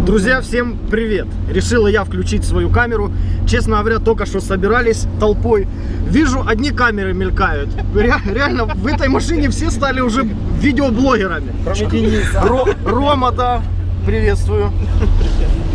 Друзья, всем привет! Решила я включить свою камеру. Честно говоря, только что собирались толпой. Вижу, одни камеры мелькают. Реально, в этой машине все стали уже видеоблогерами. Кроме Дениса. Рома, да, приветствую.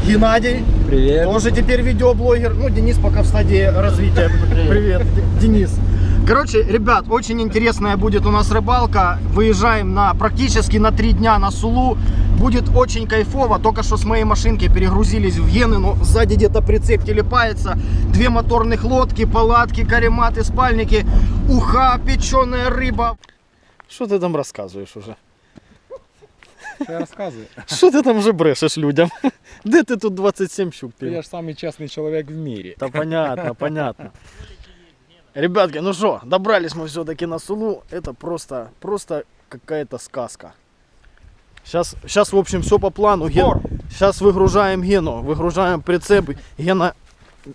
Геннадий. Привет. Тоже теперь видеоблогер. Ну, Денис пока в стадии развития. Привет, Денис. Короче, ребят, очень интересная будет у нас рыбалка. Выезжаем практически на 3 дня на Сулу. Будет очень кайфово. Только что с моей машинки перегрузились в Гены, но сзади где-то прицеп телепается. 2 моторных лодки, палатки, карематы, спальники, уха, печеная рыба. Что ты там рассказываешь уже? Что я рассказываю? Что ты там уже брешешь людям? Где ты тут 27 щук? Я же самый честный человек в мире. Да понятно, понятно. Ребятки, ну что, добрались мы все-таки на Сулу. Это просто какая-то сказка. Сейчас, в общем, все по плану. Сейчас выгружаем Гену, выгружаем прицеп. Гена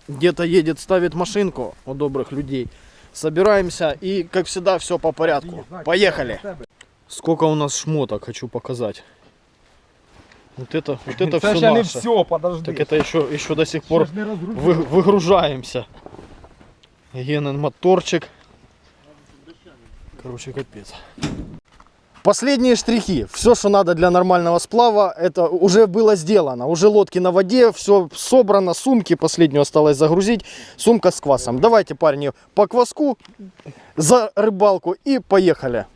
где-то едет, ставит машинку у добрых людей. Собираемся и, как всегда, все по порядку. Поехали! Сколько у нас шмоток, хочу показать. Вот это все не наше. все, подожди. Так это еще до сих пор выгружаемся. Генин моторчик. Короче, капец. Последние штрихи. Все, что надо для нормального сплава, это уже было сделано. Уже лодки на воде, все собрано, сумки. Последнюю осталось загрузить. Сумка с квасом. Давайте, парни, по кваску за рыбалку и поехали.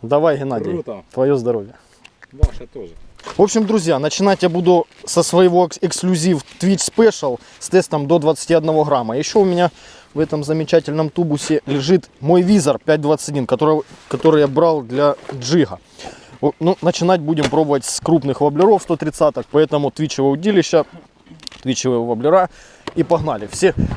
Давай, Геннадий. Круто. Твое здоровье. Ваше тоже. В общем, друзья, начинать я буду со своего эксклюзив Twitch Special с тестом до 21 грамма. Еще у меня в этом замечательном тубусе лежит мой визор 521, который я брал для джига. Ну, начинать будем пробовать с крупных воблеров 130-ок, поэтому твичевое удилище, твичевые воблера и погнали.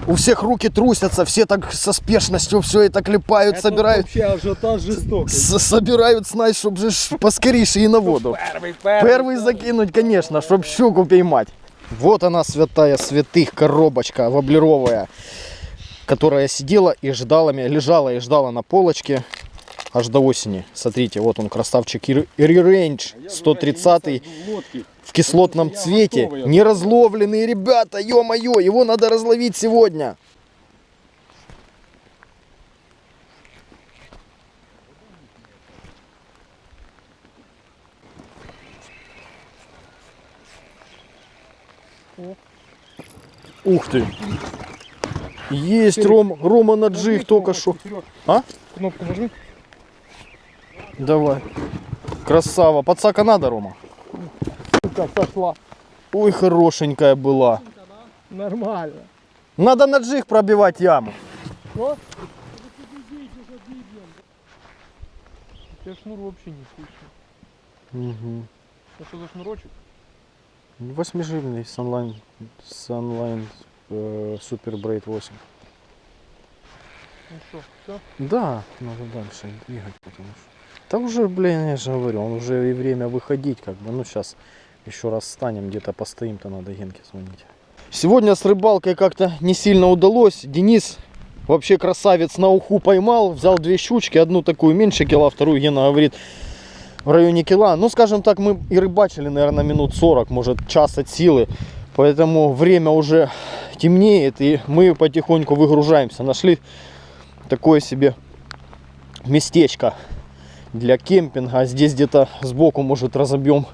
У всех руки трусятся, все так со спешностью все это клепают, это собирают. Вообще ажиотаж жестокий. Собирают снасть, чтобы же поскорейше и на воду. Первый закинуть, конечно, чтобы щуку поймать. Вот она, святая святых, коробочка воблеровая, которая сидела и ждала меня, лежала и ждала на полочке аж до осени. Смотрите, вот он, красавчик Ререйндж 130 в кислотном цвете, не разловленный, ребята, ё-моё, его надо разловить сегодня. Ух ты! Есть, Рома на джиг только что. А? Кнопку нажми. Давай. Красава. Подсака надо, Рома? Как сошла. Ой, хорошенькая была. Нормально. Надо на джиг пробивать яму. Что? У тебя шнур вообще не слышно. Угу. А что за шнурочек? 8-жирный Sunline Super Braid 8. Ну что, все? Да, надо дальше двигать, потому что... Да уже, блин, я же говорю, он уже и время выходить, как бы. Ну, сейчас еще раз встанем, где-то постоим-то, надо Генке звонить. Сегодня с рыбалкой как-то не сильно удалось. Денис вообще красавец на уху поймал, взял 2 щучки, одну такую меньше кила, вторую, Гена говорит, в районе кила. Ну, скажем так, мы и рыбачили, наверное, минут 40, может, час от силы. Поэтому время уже темнеет, и мы потихоньку выгружаемся. Нашли такое себе местечко для кемпинга. Здесь где-то сбоку, может, разобьем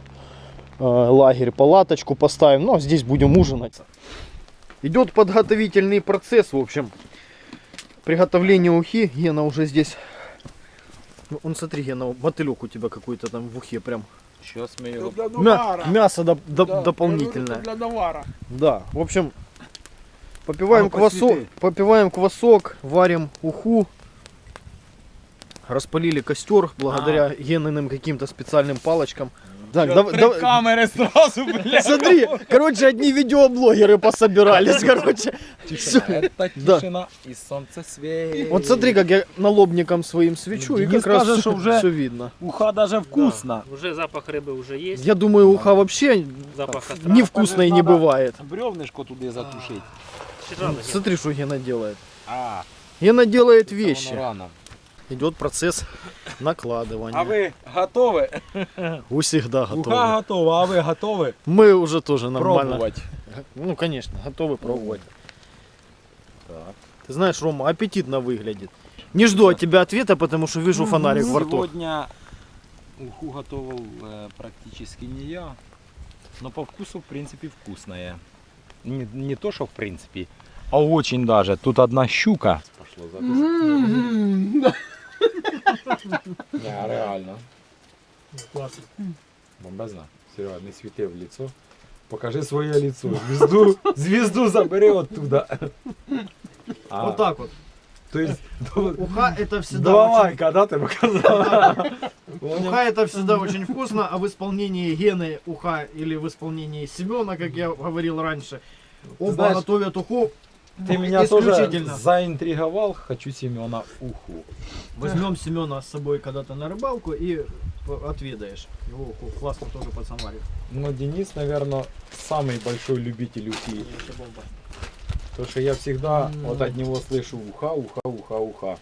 лагерь, палаточку поставим. Ну, а здесь будем ужинать. Идет подготовительный процесс, в общем. Приготовление ухи. Гена уже здесь. Он, смотри, Гена, мотылек у тебя какой-то там в ухе прям. Сейчас мы его... Мясо дополнительное. Для навара. Да, в общем, попиваем квасок, варим уху. Распалили костер благодаря Гениным каким-то специальным палочкам. Так, камеры сразу, блядь. Смотри, короче, одни видеоблогеры пособирались, короче. Это тишина и солнцесвет. Вот смотри, как я налобником своим свечу, и Не как раз скажешь, что уже все видно. Уха даже вкусно. Да, уже запах рыбы уже есть. Я думаю, уха вообще Запах костра. невкусной не бывает. Бревнышко туда затушить. Ширало, Смотри, что Гена делает. А, Гена делает воно вещи. рано. идет процесс накладывания. А ви готові? Всегда готовы. Уха готова, а ви готові Мы уже тоже нормально. пробувати? Ну, конечно, готовы пробовать. Так. Ты знаешь, Рома, аппетитно выглядит. Не жду от тебя ответа, потому что вижу фонарик во рту. Сегодня уху готовил практически не я, но по вкусу в принципе вкусная. Не то, что в принципе, а очень даже. Тут одна щука. Пошло запись. Не, реально. Класно. Бомбезно. Серега, не світи в лицо. Покажи своє лицо. Звезду забери оттуда. Вот так вот. То есть, Уха это всегда два очень... лайка, да, ты показал? Уха это всегда очень вкусно, а в исполнении Гены уха или в исполнении Семена, как я говорил раньше, оба знаешь, готовят уху Ты меня тоже исключительно. заинтриговал. Хочу Семена уху. Возьмем Семена с собой когда-то на рыбалку и отведаешь. Его уху классно тоже подсамарит. Но Денис, наверное, самый большой любитель ухи. Потому что я всегда вот от него слышу уха, уха, уха, уха.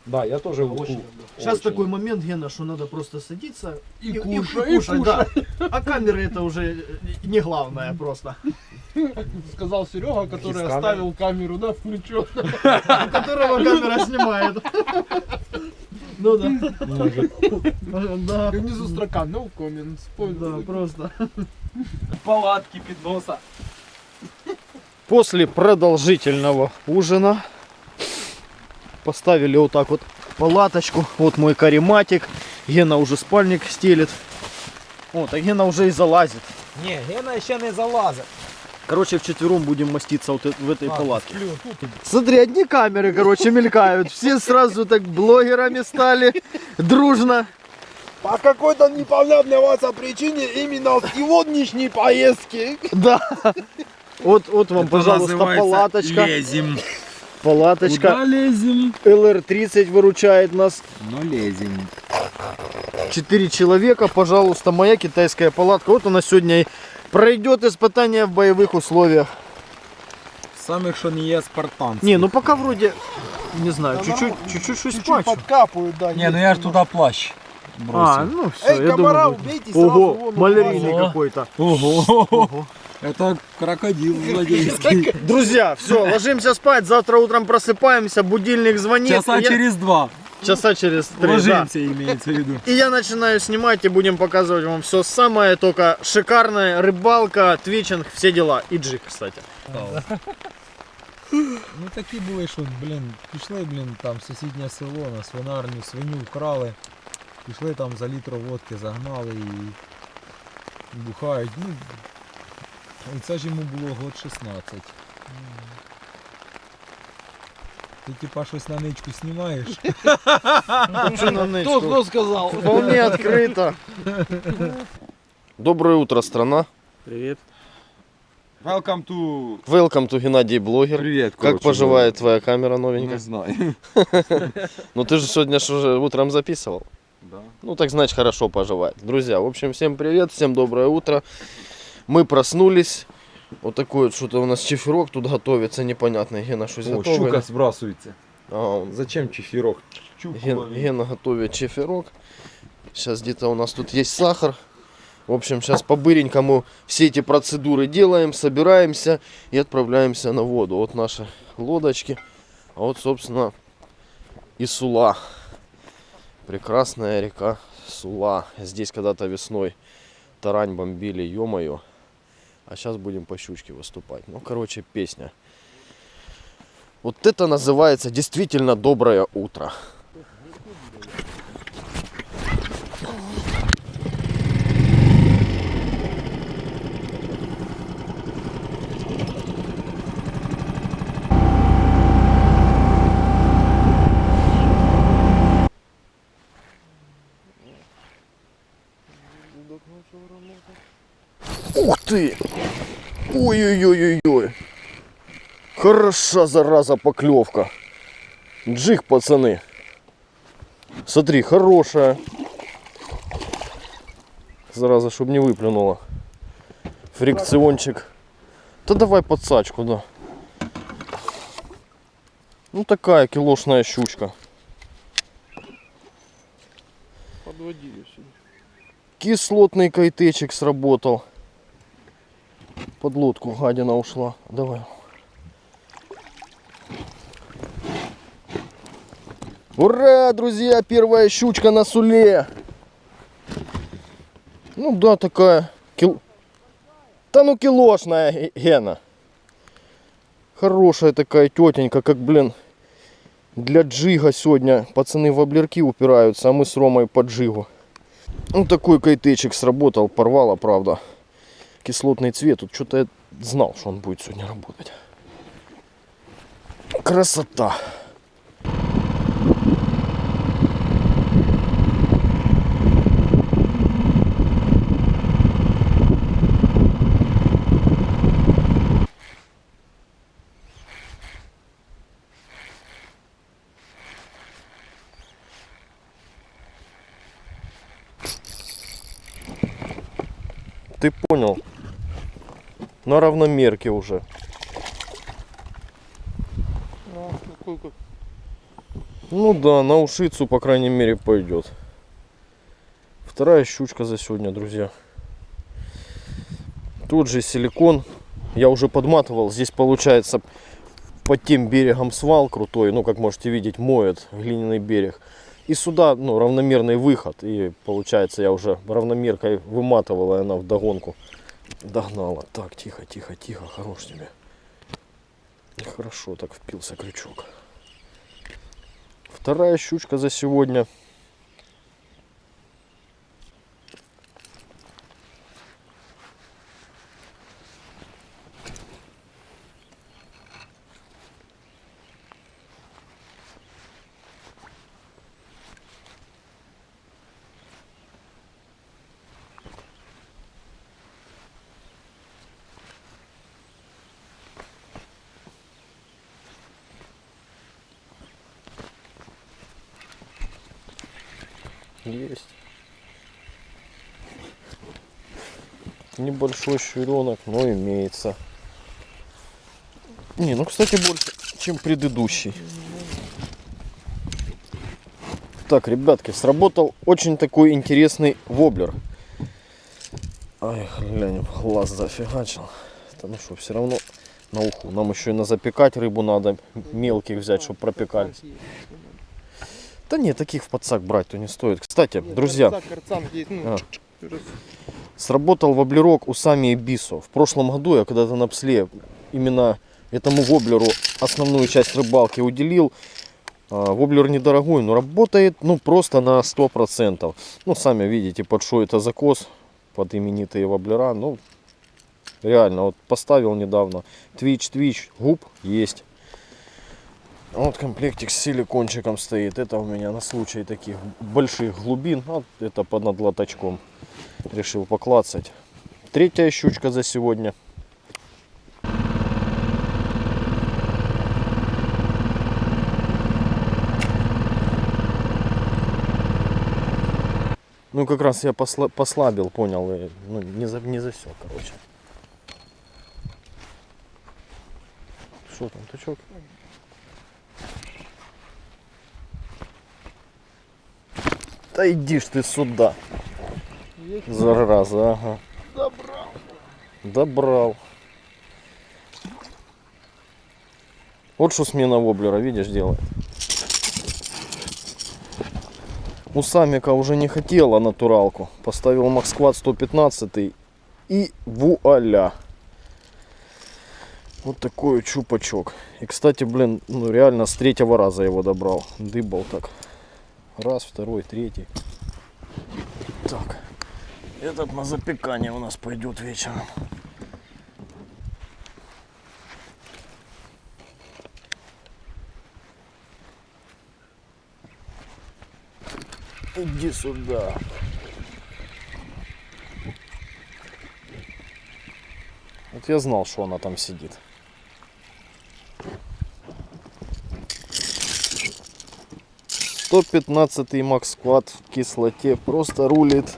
Да, я тоже уху. Очень люблю. Сейчас Очень. такой момент, Гена, что надо просто садиться и кушать, кушать, да. А камеры это уже не главное просто. Сказал Серега, который Без оставил камеру, да, включен. Которого камера снимает. Ну да. Да. И внизу строка no comments. Да, просто. Палатки подноса. После продолжительного ужина поставили вот так вот палаточку. Вот мой карематик. Гена уже спальник стелит. Вот, а Гена уже и залазит. Не, Гена еще не залазит. Короче, вчетвером будем маститься вот в этой палатке. Смотри, одни камеры, короче, мелькают. Все сразу так блогерами стали. Дружно. По какой-то непонятной вас причине именно в сегодняшней поездке. Да. Вот вам, пожалуйста, палаточка. Лезем. Палаточка. лезем? ЛР-30 выручает нас. Ну лезем. 4 человека, пожалуйста, моя китайская палатка. Вот она сегодня и пройдет испытание в боевых условиях. Самых что не есть спартанцев. Не, ну пока вроде, не знаю, чуть-чуть Чуть-чуть пачу. подкапывают, да. Не, ну я ж туда плащ бросил. А, ну все, Эй, я комара, думаю. убейте сразу Ого, вон у малярийный вас. какой-то. Ого. Это крокодил злодейский. Друзья, все, ложимся спать, завтра утром просыпаемся, будильник звонит. Часа и я- через 2. Часа через 3, да. Ложимся, имеется в виду. И я начинаю снимать и будем показывать вам все самое, только шикарное, рыбалка, твичинг, все дела. И джиг, кстати. Ну такі були, що, пішли, там в сусіднє село на свинарню, свиню вкрали. Пішли там за літр водки, загнали і бухають. Ну, і це ж йому було год 16. Ти типа щось на ничку знімаєш? Кто сказал? Вполне открыто. Доброе утро, страна. Привет. Welcome to... Welcome to Геннадий Блогер. Привет, Как поживает твоя камера новенькая? Не знаю. Ну ты же сегодня ж уже утром записывал. Да. Ну так значит хорошо поживает. Друзья, в общем, всем привет, всем доброе утро. Мы проснулись. Вот такой вот что-то у нас чефирок тут готовится, непонятно. Гена что О, готовит. щука сбрасывается. А, Зачем чефирок? Щуку ловить. Гена готовит чефирок. Сейчас где-то у нас тут есть сахар. В общем, сейчас по-быренькому все эти процедуры делаем, собираемся и отправляемся на воду. Вот наши лодочки. А вот, собственно, и Сула. Прекрасная река Сула. Здесь когда-то весной тарань бомбили, ё-моё. А сейчас будем по щучке выступать. Ну, короче, песня. Вот это называется действительно доброе утро. Ух ты! Ой-ой-ой-ой-ой! Хороша, зараза, поклевка. Джиг, пацаны. Смотри, хорошая. Зараза, чтобы не выплюнула. Фрикциончик. Да давай подсачку, да. Ну такая килошная щучка. Подводили сегодня. Кислотный кайтечек сработал. Под лодку гадина ушла. Давай. Ура, друзья! Первая щучка на суле. Ну да, такая. Да ну килошная, Гена. Хорошая такая тетенька, как, блин, для джига сегодня. Пацаны в воблерки упираются, а мы с Ромой по джигу. Ну такой кайтечек сработал, порвало, правда. Кислотный цвет. Тут что-то я знал, что он будет сегодня работать. Красота. Ты понял? На равномерке уже. Ну да, на ушицу, по крайней мере, пойдет. Вторая щучка за сегодня, друзья. Тот же силикон. Я уже подматывал. Здесь получается под тем берегом свал крутой. Ну, как можете видеть, моет глиняный берег. И сюда, ну, равномерный выход. И получается, я уже равномеркой выматывала, и она вдогонку догнала. Так, тихо, тихо, тихо. Хорош тебе. Хорошо так впился крючок. Вторая щучка за сегодня. Есть. Небольшой щуренок, но имеется. Не, ну, кстати, больше, чем предыдущий. Так, ребятки, сработал очень такой интересный воблер. Ай, глянем, глаз зафигачил. Это, ну что, все равно на уху. Нам еще и на запекать рыбу надо, мелких взять, чтобы пропекались. Да нет, таких в подсак брать-то не стоит. Кстати, друзья, сработал воблерок Усами Ибисо. В прошлом году я когда-то на Псле именно этому воблеру основную часть рыбалки уделил. Воблер недорогой, но работает, ну, просто на 100%. Ну, сами видите, под что это закос, под именитые воблера. Ну, реально, вот поставил недавно. Твич, губ есть. Вот комплектик с силикончиком стоит. Это у меня на случай таких больших глубин. Вот это под надлоточком. Решил поклацать. Третья щучка за сегодня. Ну, как раз я послабил, понял. И, ну, не засек, короче. Что там, тычок? Да иди ж ты сюда. Зараза, ага. Добрал. Вот что смена воблера, видишь, делает. У Самика уже не хотела натуралку. Поставил Максквад 115 и вуаля. Вот такой вот чупачок. И, кстати, блин, ну реально с третьего раза его добрал. Дыбал так. Раз, второй, третий. Так. Этот на запекание у нас пойдет вечером. Иди сюда. Вот я знал, что она там сидит. «115-й Максквад в кислоте просто рулит.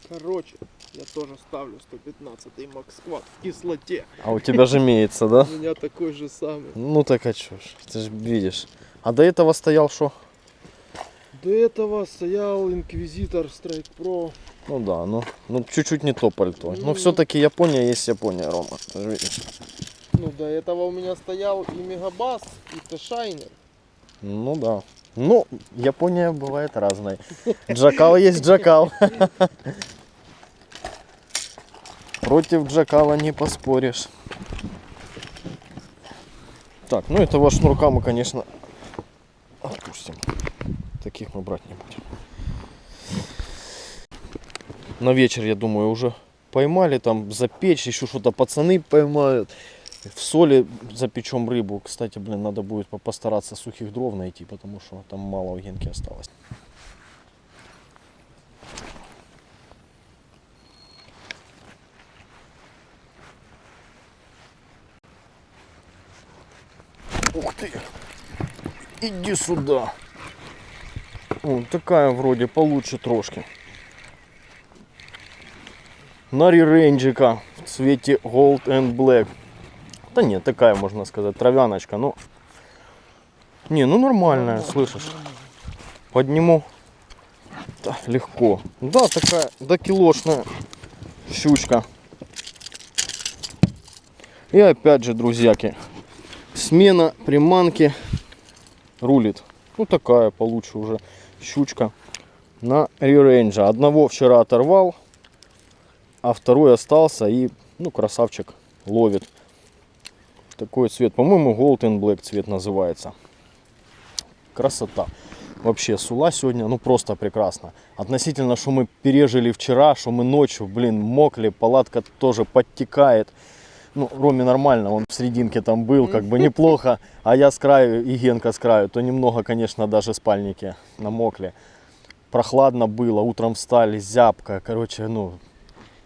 Короче, Я тоже ставлю 115-й Максквад в кислоте. А у тебя же имеется, да? У меня такой же самый. Ну так а чё ж, ты же видишь. А до этого стоял что? До этого стоял Инквизитор Strike Pro. Ну да, ну чуть-чуть не то пальто. Но все-таки Япония есть Япония, Рома. Ты же видишь. Ну, до этого у меня стоял и Мегабас, и Т-Шайнер. Ну да. Ну, Япония бывает разной. Джакал есть джакал. Против джакала не поспоришь. Так, ну этого шнурка мы, конечно, отпустим. Таких мы брать не будем. На вечер, я думаю, уже поймали там запечь, еще что-то пацаны поймают. В соли запечем рыбу. Кстати, блин, надо будет постараться сухих дров найти, потому что там мало у Генки осталось. Ух ты! Иди сюда! О, такая вроде получше трошки. На реренджика в цвете Gold and Black. Да нет, такая, можно сказать, травяночка, ну. Не, ну нормальная, слышишь? Подниму. Да, легко. Да, такая, да, килошная щучка. И опять же, друзьяки, смена приманки рулит. Ну такая получше уже щучка на реренджа. Одного вчера оторвал, а второй остался и, ну, красавчик ловит. Такой цвет, по-моему, Gold and Black цвет называется. Красота. Вообще, сула сегодня, ну, просто прекрасно. Относительно, что мы пережили вчера, что мы ночью, блин, мокли, палатка тоже подтекает. Ну, Роме нормально, он в серединке там был, как бы неплохо. А я с краю и Генка с краю, то немного, конечно, даже спальники намокли. Прохладно было, утром встали, зябко, короче, ну,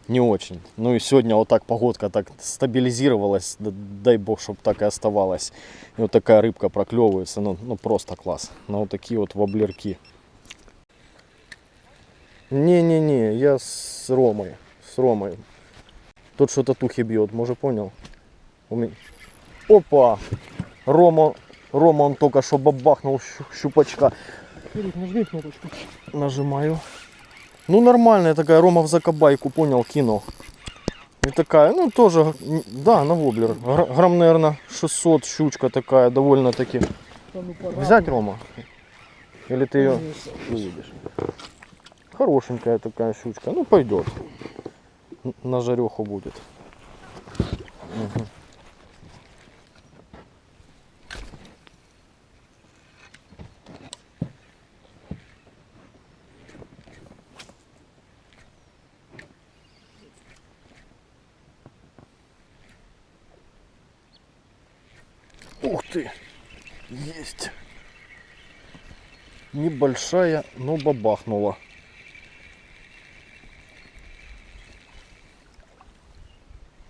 не очень. Ну и сегодня вот так погодка так стабилизировалась, дай бог, чтобы так и оставалось. И вот такая рыбка проклевывается, ну просто класс. На вот такие вот воблерки. Не-не-не, я с Ромой. Тот, что татухи бьет, может, понял? Опа! Рома, он только что бабахнул щупачка. Филипп, нажми кнопочку. Нажимаю. Ну нормальная такая, Рома в закабайку, понял, кинул. И такая, ну тоже, да, на воблер. Грамм, наверное, 600, щучка такая, довольно-таки. Взять, Рома? Или ты ее увидишь? Хорошенькая такая щучка, ну пойдет. На жареху будет. Угу. Ух ты! Есть! Небольшая, но бабахнула.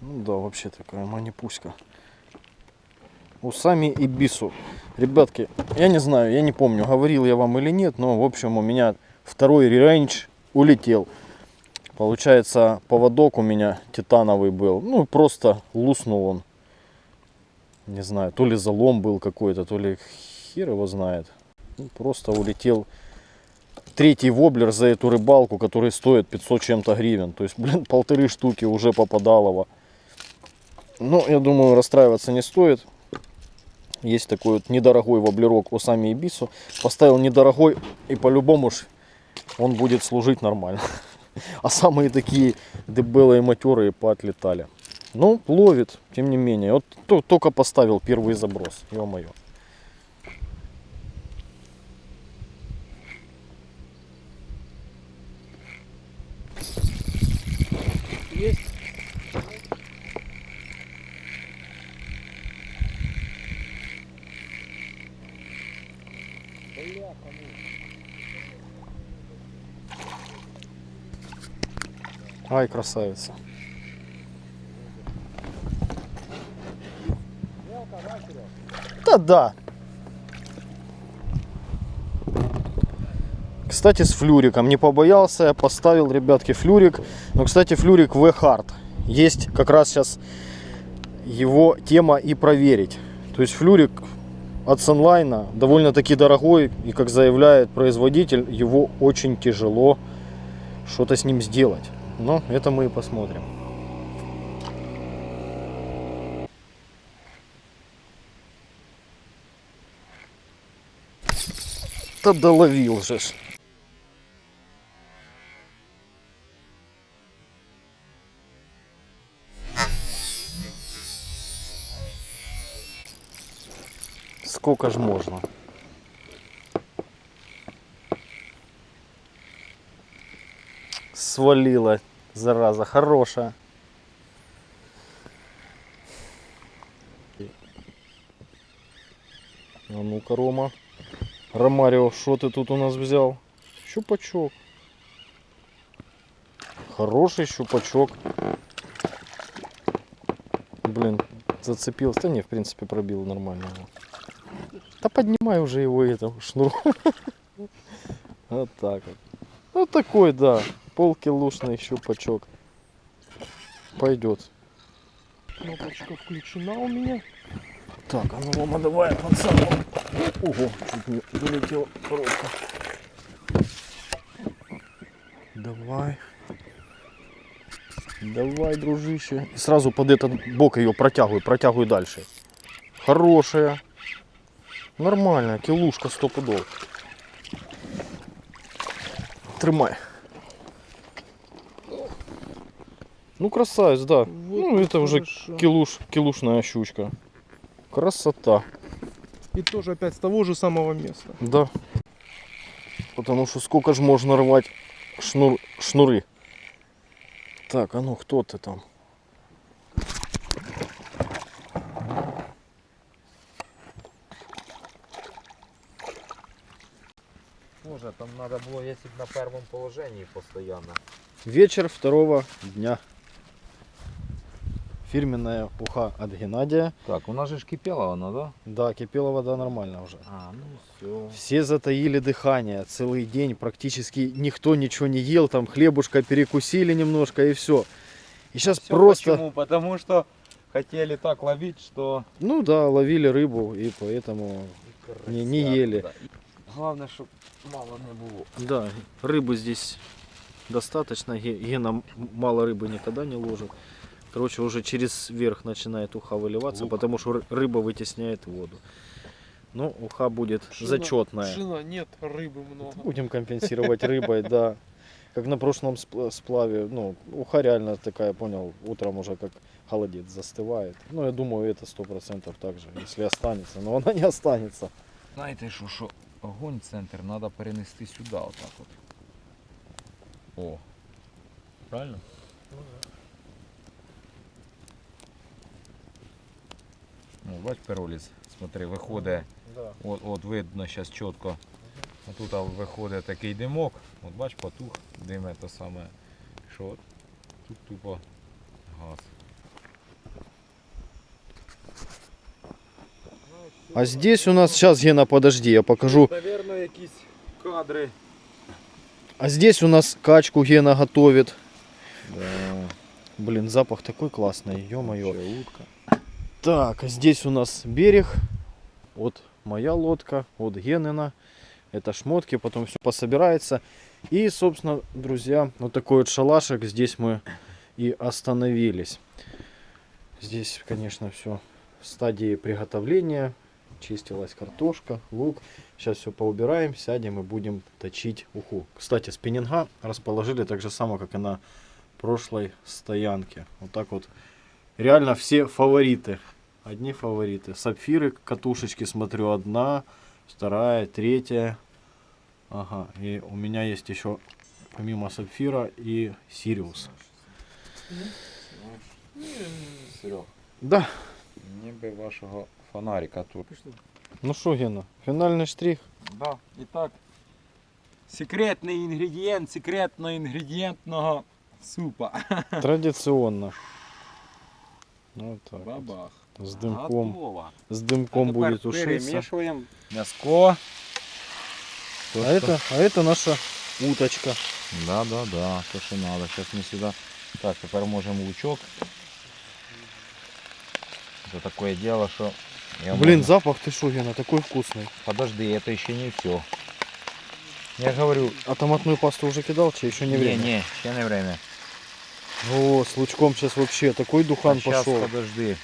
Ну да, вообще такая манипуська. Усами и бису. Ребятки, я не знаю, я не помню, говорил я вам или нет, но в общем у меня второй ререндж улетел. Получается, поводок у меня титановый был. Ну просто луснул он. Не знаю, то ли залом был какой-то, то ли хер его знает. Ну, просто улетел третий воблер за эту рыбалку, который стоит 500 чем-то гривен. То есть, блин, 1,5 штуки уже попадалово. Но я думаю, расстраиваться не стоит. Есть такой вот недорогой воблерок Усами Ибису. Поставил недорогой, и по-любому он будет служить нормально. А самые такие дебелые матерые поотлетали. Ну, ловит, тем не менее. Вот только поставил первый заброс, ё-моё. Есть. Ай, красавица. Да. Кстати, с флюриком. Не побоялся, я поставил, ребятки, флюрик. Но, кстати, флюрик V-Hard. Есть как раз сейчас его тема и проверить. То есть флюрик от Sunline довольно-таки дорогой. И, как заявляет производитель, его очень тяжело что-то с ним сделать. Но это мы и посмотрим. Да доловил же ж. Сколько ж можно? Свалила, зараза, хорошая. А ну-ка, Рома. Ромарио, что ты тут у нас взял? Щупачок. Хороший щупачок. Блин, зацепился. Да не, в принципе, пробил нормально его. Да поднимай уже его этому шнуру. Вот так вот. Ну такой, да. Полкилушный щупачок. Пойдет. Кнопочка включена у меня. Так, а ну, Рома, давай подсадку. Ого, чуть не вылетела коробка. Давай. Давай, дружище. И сразу под этот бок ее протягивай дальше. Хорошая. Нормальная, килушка 100 пудов. Тримай. Ну, красавец, да. Вот Ну, это уже хорошо. килушная щучка. Красота. И тоже опять с того же самого места. Да. Потому что сколько же можно рвать шнуры. Так, а ну кто ты там? Боже, там надо было, если бы на первом положении постоянно. Вечер второго дня. Фирменная уха от Геннадия. Так, у нас же ж кипела она, да? Да, кипела вода нормально уже. А, ну все. Все затаили дыхание. Целый день практически никто ничего не ел. Там хлебушка перекусили немножко и все. И сейчас просто... Почему? Потому что хотели так ловить, что... Ну да, ловили рыбу и поэтому не ели. Да. Главное, чтобы мало не было. Да, рыбы здесь достаточно. Гена мало рыбы никогда не ложит. Короче, уже через верх начинает уха выливаться, Лук. потому что рыба вытесняет воду. Но уха будет зачетная. Пшена нет, рыбы много. Будем компенсировать рыбой, да. Как на прошлом сплаве. Ну, уха реально такая, понял, утром уже как холодец застывает. Ну, я думаю, это 100% так же, если останется. Но она не останется. Знаєте, що огонь центр треба перенести сюди, отак от. О. Правильно? Ну, бач, пироліз, смотри, виходить, Да. от видно зараз чітко. А тут виходить такий димок, от бач, потух, диме те саме, що от, тут тупо газ. А здесь у нас, сейчас, Гена, подожди, я покажу. Наверно, якісь кадри. А здесь у нас качку Гена готовит. Да. Блин, запах такой классный, ё-моё. Ще утка. Так, а здесь у нас берег. Вот моя лодка, вот Генина. Это шмотки, потом все пособирается. И, собственно, друзья, вот такой вот шалашик. Здесь мы и остановились. Здесь, конечно, все в стадии приготовления. Чистилась картошка, лук. Сейчас все поубираем, сядем и будем точить уху. Кстати, спиннинга расположили так же само, как и на прошлой стоянке. Вот так вот. Реально все фавориты. Одни фавориты. Сапфиры, катушечки, смотрю, одна, вторая, третья. Ага, и у меня есть еще помимо сапфира и Сириус. Серег, Да. ніби вашого фонарика тут. Ну что, Гена, финальный штрих. Да. І так, секретний інгредієнт секретного інгредієнтного супа. Традиционно. Вот так. Вот. Бабах. С дымком. Готово. С дымком будет тушиться. Перемішуємо м'яско. А это наша уточка. Да, то, что надо. Сейчас мы сюда... Так, теперь можем лучок. Это такое дело, что... Блин, запах, ты шо, Гена, такой вкусный. Подожди, это еще не все. Я говорю... А томатную пасту уже кидал, че еще не время? Не, еще не время. О, с лучком сейчас вообще такой духан Сейчас, пошел. подожди.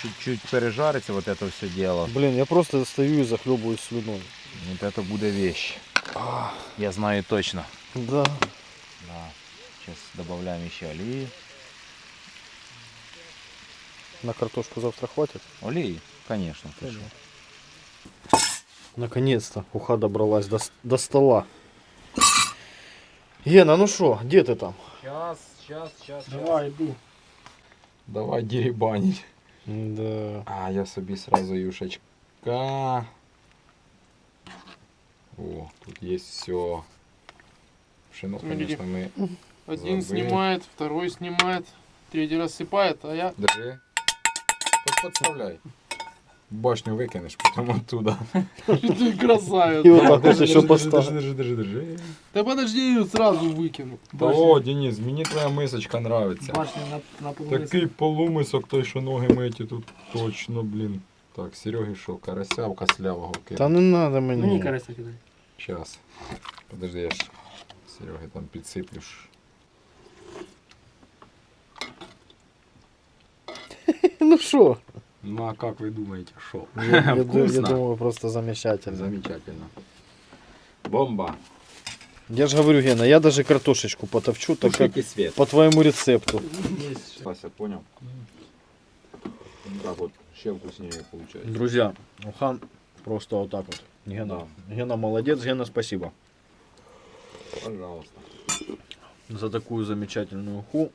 Чуть-чуть пережарится вот это все дело. Блин, я просто стою и захлебываюсь слюной. Вот это будет вещь. Я знаю точно. Да. Да. Сейчас добавляем еще олии. На картошку завтра хватит? Олии? Конечно. Ты что? Наконец-то уха добралась до стола. Гена, ну шо, где ты там? Сейчас. Давай, иду. Давай деребанить. Да. А, я собі сразу юшечка. О, тут есть все. Пшено, Смотрите. конечно, мы... Один Забыли. снимает, второй снимает, третий рассыпает, а я... Держи. Подставляй. Башню выкинешь потом оттуда. Ты красавец. И вот так вот еще поставь. Держи. Да подожди, я ее сразу выкину. О, Денис, мені твоя мисочка нравится. Башня на полумесяц. Такий полумисок, той, що ноги миті тут точно, блін. Так, Сереги що, карася кослявого Да кину. не надо мне. Мені карася кидай. Сейчас. Подожди, я ж Сереги там підсиплю. Ну шо? Ну а как вы думаете, шо? Я Вкусно? думаю, просто замечательно. Замечательно. Бомба. Я же говорю, Гена, я даже картошечку потовчу, так как Тушите свет. по твоему рецепту. Вася, понял? Так вот, ще вкуснее получается. Друзья, уха просто вот так вот. Гена, Гена молодец, Гена спасибо Пожалуйста. за такую замечательную уху.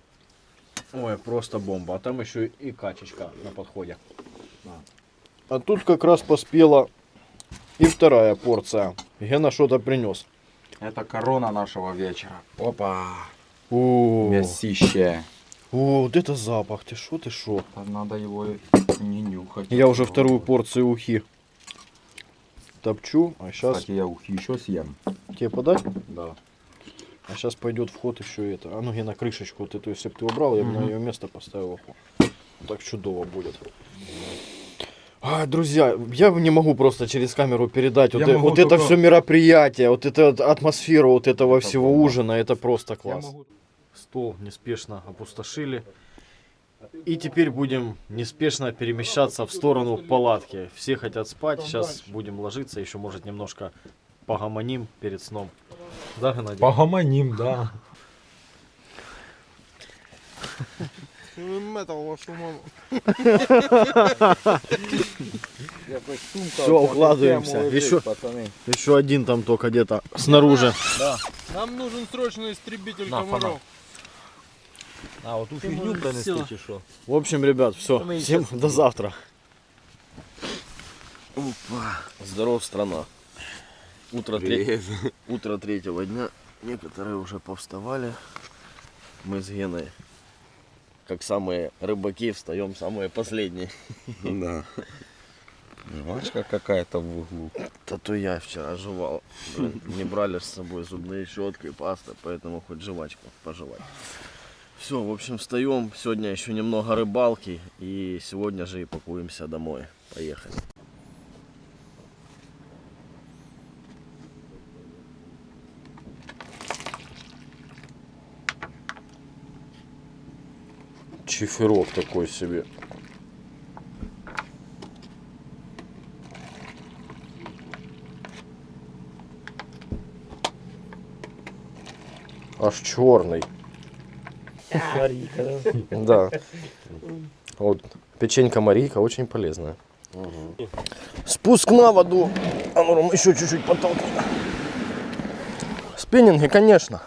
Ой, просто бомба. А там еще и качечка на подходе. А тут как раз поспела и вторая порция. Гена что-то принес. Это корона нашего вечера. Опа. О, Мясище. вот это запах, ты шо? Надо его не нюхать. Я уже вторую порцию ухи топчу, а сейчас Кстати, я ухи еще съем. тебе подать? Да. А сейчас пойдет в ход еще это. А ну Гена, крышечку вот эту, если бы ты убрал, я бы на ее место поставил уху. Так чудово будет. А, друзья, я не могу просто через камеру передать Я вот, могу вот это только- все мероприятие, вот эта атмосфера вот этого Это всего бомба. ужина, это просто класс. могу- Стол неспешно опустошили. И теперь будем неспешно перемещаться в сторону палатки. Все хотят спать, сейчас будем ложиться, еще может немножко погомоним перед сном. Да, Геннадий? Погомоним, да. Метал вашу маму. Все, укладываемся. Еще один там только где-то снаружи. Нам нужен срочно истребитель На, комаров. А, вот ту фигню пронести чи що? В общем, ребят, все. Мы Всем до завтра. Здоров, страна. Утро третьего дня. Некоторые уже повставали. Мы с Геной, как самые рыбаки, встаем самые последние. Да. Жвачка какая-то в углу. То я вчера жевал. Блин, не брали с собой зубные щетки и паста, поэтому хоть жвачку пожевать. Все, в общем, встаем. Сегодня еще немного рыбалки. И сегодня же и пакуемся домой. Поехали. Чиферок такой себе. Аж черный. Да. Вот печенька Марийка очень полезная. Спуск на воду. А ну еще чуть-чуть подтолкнем. Спиннинги, конечно.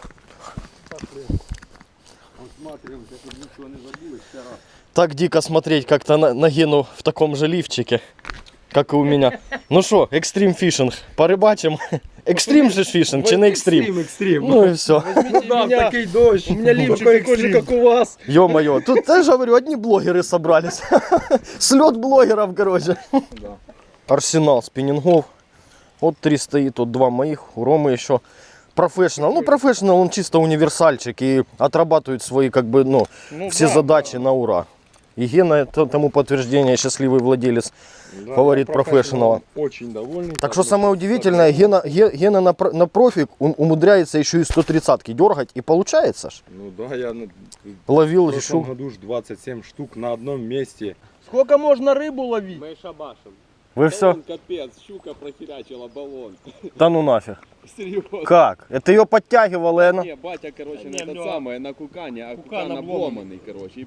Так дико смотреть как-то на Гену в таком же лифчике, как и у меня. Ну что, экстрим фишинг. Порыбачим. Экстрим же фишинг, чи не экстрим? Экстрим. Ну и все. Да, такий дощ. У меня лифчик такой же, как у вас. Ё-моё, тут я же говорю, одни блогеры собрались. Слет блогеров, короче. Да. Арсенал спиннингов. Вот 3 стоит, вот 2 моих, у Ромы еще профессионал. Ну, профессионал, он чисто универсальчик и отрабатывает свои, как бы, ну, все задачи на ура. И Гена это тому подтверждение, счастливый владелец, фаворит профессионала. Очень довольный. Так что самое удивительное, Гена на профик умудряется еще и 130-ки дергать, и получается ж. Ну да, я Ловил в прошлом еще. году ж 27 штук на одном месте. Сколько можно рыбу ловить? Мы шабашим. Вы все? Баллон капец, щука прохерачила баллон. Да ну нафиг. Серьезно. Как? Это ее подтягивала, и она... Не, батя, короче, на этот ну, самое, на кукане, а кукан обломанный, короче. И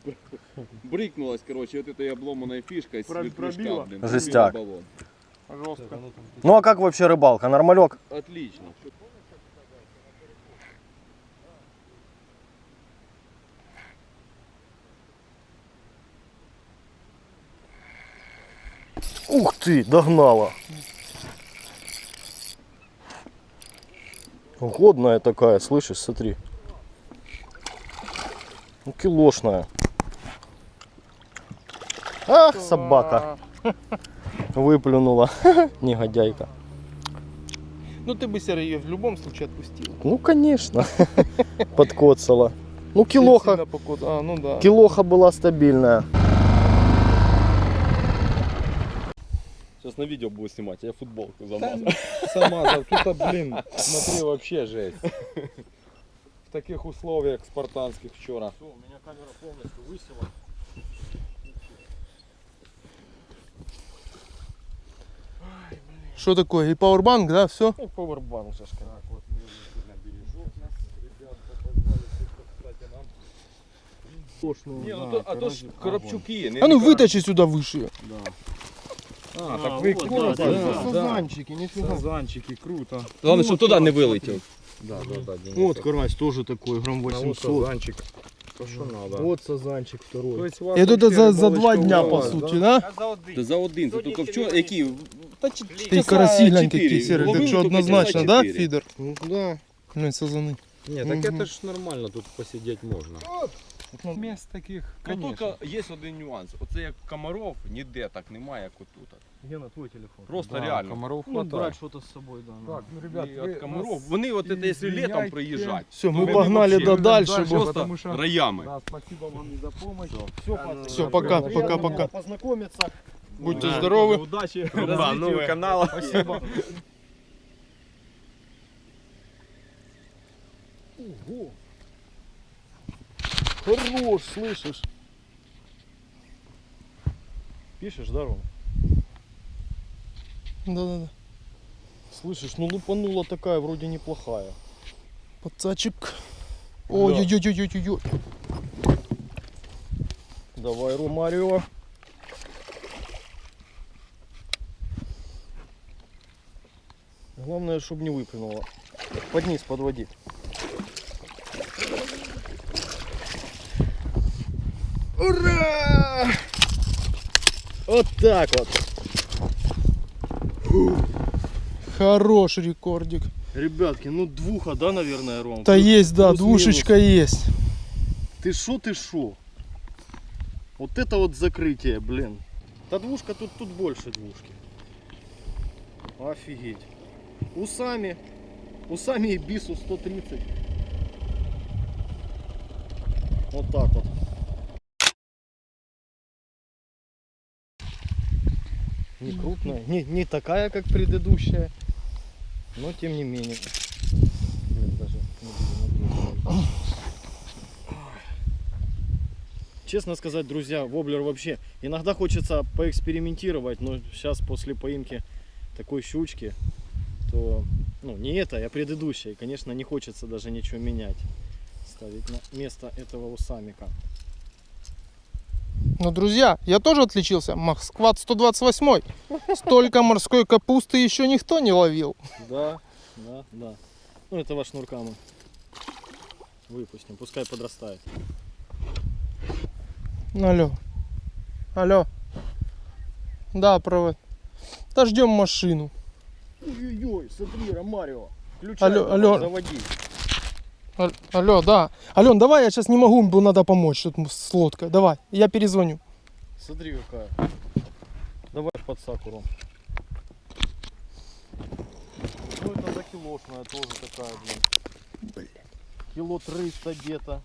брыкнулась, короче, вот этой обломанной фишкой с ветрушка, блин. Жестяк. пробила баллон. Жестко. Ну а как вообще рыбалка? Нормалек? Отлично. Ух ты, догнала. Годная такая, слышишь, смотри. Ну, килошная. Ах, собака. Выплюнула. Негодяйка. Ну ты бы, Серый, ее в любом случае отпустил. Ну, конечно. Подкоцала. Ну, килоха. Сильно покоцал. А, ну да. Килоха была стабильная. Сейчас на видео буду снимать, я футболку замазал. Замазал. Тут, блин, смотри, вообще жесть. В таких условиях спартанских вчера. Все, у меня камера полностью высела. Что такое? И пауэрбанк, да, все? Ну, пауэрбанк, Сашка. Не, ну а то ж коробчуки. А ну вытащи сюда выше. А, так вы Сазанчики, нифига. Сазанчики, круто. Главное, чтобы туда не вылетел. Да, да, да. Вот карась тоже такой, грамм Вот 800. сазанчик. То, что надо. Вот сазанчик второй. И это за 2 дня, по сути, да? Та за один, це тільки вчора, які? Та Ты караси глянь какие, Серый, так что однозначно, да, фидер? Ну да. Ну и сазаны. Не, так это ж нормально, тут посидеть можно. Мест таких. Ну тільки є один нюанс. Оце як комаров, ніде так немає, як отут. Гена, твой телефон. Просто реально. Комаров Ну, хватает. брать что-то с собой, да. Так, ну, ребят, І от комаров. Вони от це, якщо літом приїжджать, Все, мы Ну, погнали вообще, до дальше. просто потому что- роями. Да, спасибо вам и за помощь. Все, пока, пока, пока. Познакомиться. Будьте здоровы. Удачи. Розвитку каналу. Спасибо. Ого. Хорош, слышишь? Пишешь, да, Ром? Да-да-да. Слышишь, ну лупанула такая, вроде неплохая. Пацачек. Ой-ой-ой-ой-ой-ой. Давай, Ромарио. Главное, чтобы не выплюнула. Под низ подводи. Ура! Вот так вот. Хороший рекордик. Ребятки, ну двуха, да, наверное, Ром? Да есть, да, плюс-минус. двушечка есть. Ты шо? Вот это вот закрытие, блин. Да двушка, тут больше двушки. Офигеть. Усами и бису 130. Вот так вот. Не крупная, не такая, как предыдущая, но тем не менее. Блин, даже не буду. Честно сказать, друзья, воблер вообще иногда хочется поэкспериментировать, но сейчас после поимки такой щучки, то, ну, не этой, а предыдущей, конечно, не хочется даже ничего менять, ставить на место этого усамика. Ну, друзья, я тоже отличился. Москва 128. Столько морской капусты еще никто не ловил. Да. Ну, этого шнурка мы выпустим, пускай подрастает. Алло. Да, провод. Да ждем машину. Ой-ой-ой, смотри, Ромарио. Включай, Алло. заводи. Алло, да. Ален, давай, я сейчас не могу, бо надо помочь тут с лодкой. Давай, я перезвоню. Смотри какая. Давай под сакуром. Ну это за килошная тоже такая, блин. Кило 300 где-то.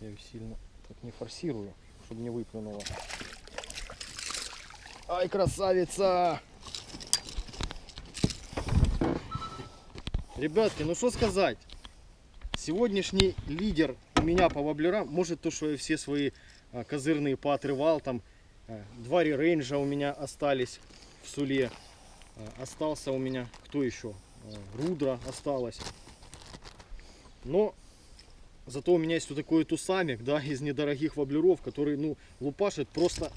Я ее сильно так не форсирую, чтобы не выплюнула. Ай, красавица! Ребятки, ну что сказать? Сегодняшний лидер у меня по воблерам, может то, что я все свои козырные поотрывал, там 2 рейнджа у меня остались в суле. Остался у меня, кто еще? Рудра осталась. Но зато у меня есть вот такой тусамик, да, из недорогих воблеров, который, ну, лупашит просто.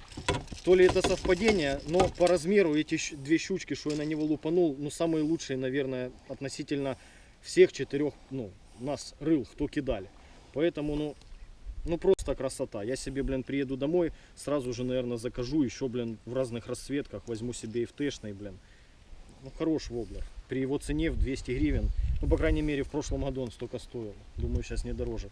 То ли это совпадение, но по размеру эти 2 щучки, что я на него лупанул, ну, самые лучшие, наверное, относительно всех 4, ну, нас рыл, кто кидали. Поэтому, ну просто красота. Я себе, блин, приеду домой, сразу же, наверное, закажу еще, блин, в разных расцветках, возьму себе и в тэшный, блин. Ну, хороший воблер. При его цене в 200 гривен, ну, по крайней мере, в прошлом году он столько стоил. Думаю, сейчас не дороже.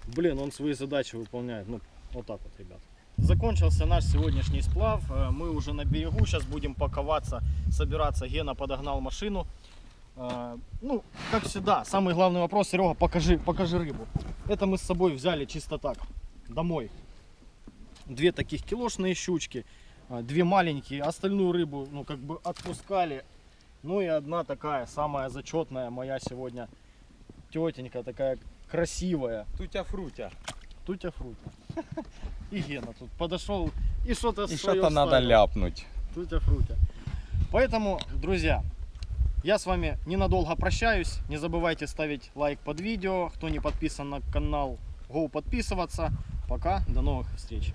Блин, он свои задачи выполняет. Ну, вот так вот, ребят. Закончился наш сегодняшний сплав. Мы уже на берегу, сейчас будем паковаться, собираться. Гена подогнал машину. Ну, как всегда, самый главный вопрос: Серега, покажи рыбу. Это мы с собой взяли чисто так, домой. 2 таких килошные щучки, 2 маленькие. Остальную рыбу, ну, как бы отпускали. Ну и одна такая, самая зачетная моя сегодня тетенька, такая красивая. Тутя-фрутя. Тутя-фрутя. И Гена тут подошел и что-то И что-то надо ляпнуть. Тутя-фрутя. Поэтому, друзья, я с вами ненадолго прощаюсь. Не забывайте ставить лайк под видео. Кто не подписан на канал, go подписываться. Пока, до новых встреч.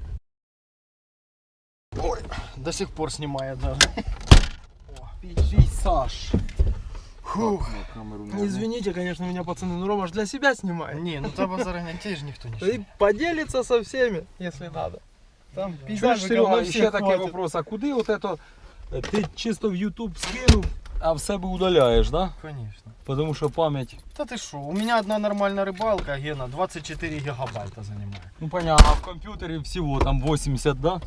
Ой, до сих пор снимает даже. Пейзаж. Фух. Извините, конечно, меня, пацаны, но Рома ж для себя снимает. Не, ну там заранее же никто не И снимает. поделится со всеми, если надо. Там Чуєш, пейзажиков Серега, на ще всех такий хватит. вопрос, а куди от это ти чисто в YouTube скинув, а в себе удаляєш, да? Конечно. Потому що пам'ять. Да ты шо, у меня одна нормальная рыбалка, Гена, 24 гигабайта занимает. Ну понятно, а в комп'ютері всього там 80, да?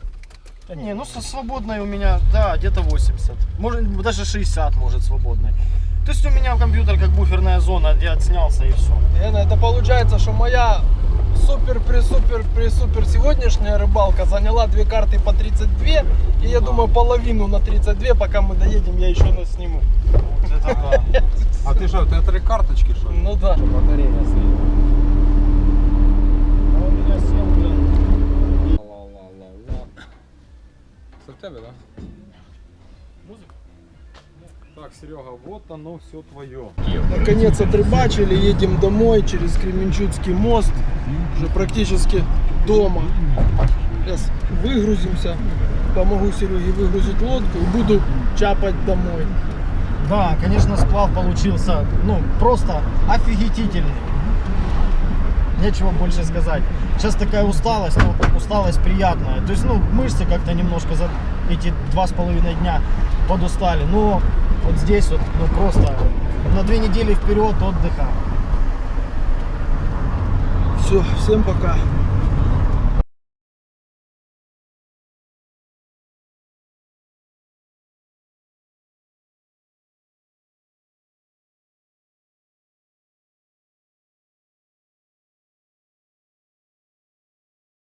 Не, ну свободной у меня, да, где-то 80. Может, даже 60 может свободной. То есть у меня компьютер как буферная зона, я отснялся и все. Это получается, что моя супер сегодняшняя рыбалка заняла 2 карты по 32. И я думаю, половину на 32, пока мы доедем, я еще нас сниму. Вот это да. А ти що, у тебе 3 карточки, що? Ну да. Батарея стоїть. А у меня сел, блин. Це в тебе, да? Музыка? Так, Серега, вот оно все твое. Наконец отрыбачили, едем домой через Кременчуцкий мост. Уже практически дома. Сейчас выгрузимся, помогу Сереге выгрузить лодку и буду чапать домой. Да, конечно, сплав получился, ну, просто офигительный. Нечего больше сказать. Сейчас такая усталость, но усталость приятная. То есть, ну, мышцы как-то немножко за эти 2,5 дня подустали. Но вот здесь вот, ну, просто на 2 недели вперед отдыха. Все, всем пока.